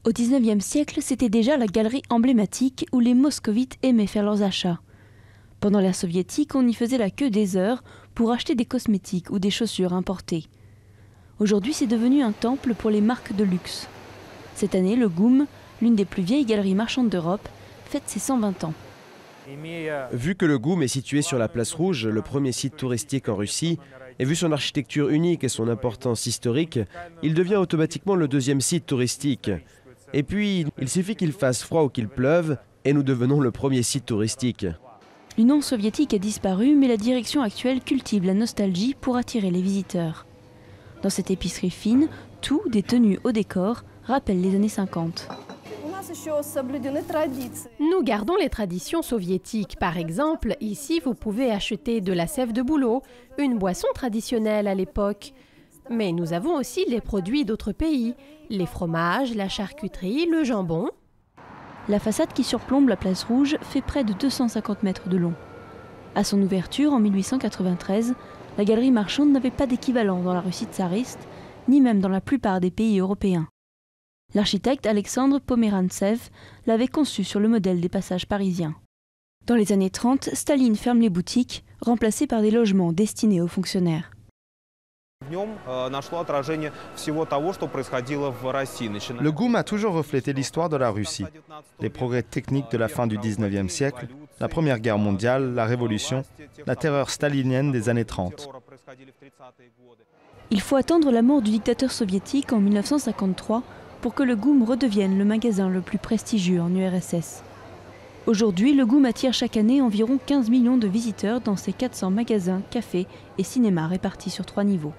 Au XIXe siècle, c'était déjà la galerie emblématique où les moscovites aimaient faire leurs achats. Pendant l'ère soviétique, on y faisait la queue des heures pour acheter des cosmétiques ou des chaussures importées. Aujourd'hui, c'est devenu un temple pour les marques de luxe. Cette année, le GUM, l'une des plus vieilles galeries marchandes d'Europe, fête ses 120 ans. Vu que le GUM est situé sur la Place Rouge, le premier site touristique en Russie, et vu son architecture unique et son importance historique, il devient automatiquement le deuxième site touristique. Et puis, il suffit qu'il fasse froid ou qu'il pleuve, et nous devenons le premier site touristique. L'Union soviétique a disparu, mais la direction actuelle cultive la nostalgie pour attirer les visiteurs. Dans cette épicerie fine, tout, des tenues au décor, rappelle les années 50. Nous gardons les traditions soviétiques. Par exemple, ici, vous pouvez acheter de la sève de bouleau, une boisson traditionnelle à l'époque. Mais nous avons aussi les produits d'autres pays, les fromages, la charcuterie, le jambon. La façade qui surplombe la Place Rouge fait près de 250 mètres de long. À son ouverture en 1893, la galerie marchande n'avait pas d'équivalent dans la Russie tsariste, ni même dans la plupart des pays européens. L'architecte Alexandre Pomerantsev l'avait conçu sur le modèle des passages parisiens. Dans les années 30, Staline ferme les boutiques, remplacées par des logements destinés aux fonctionnaires. Le GUM a toujours reflété l'histoire de la Russie, les progrès techniques de la fin du XIXe siècle, la Première Guerre mondiale, la Révolution, la terreur stalinienne des années 30. Il faut attendre la mort du dictateur soviétique en 1953 pour que le GUM redevienne le magasin le plus prestigieux en URSS. Aujourd'hui, le GUM attire chaque année environ 15 millions de visiteurs dans ses 400 magasins, cafés et cinémas répartis sur 3 niveaux.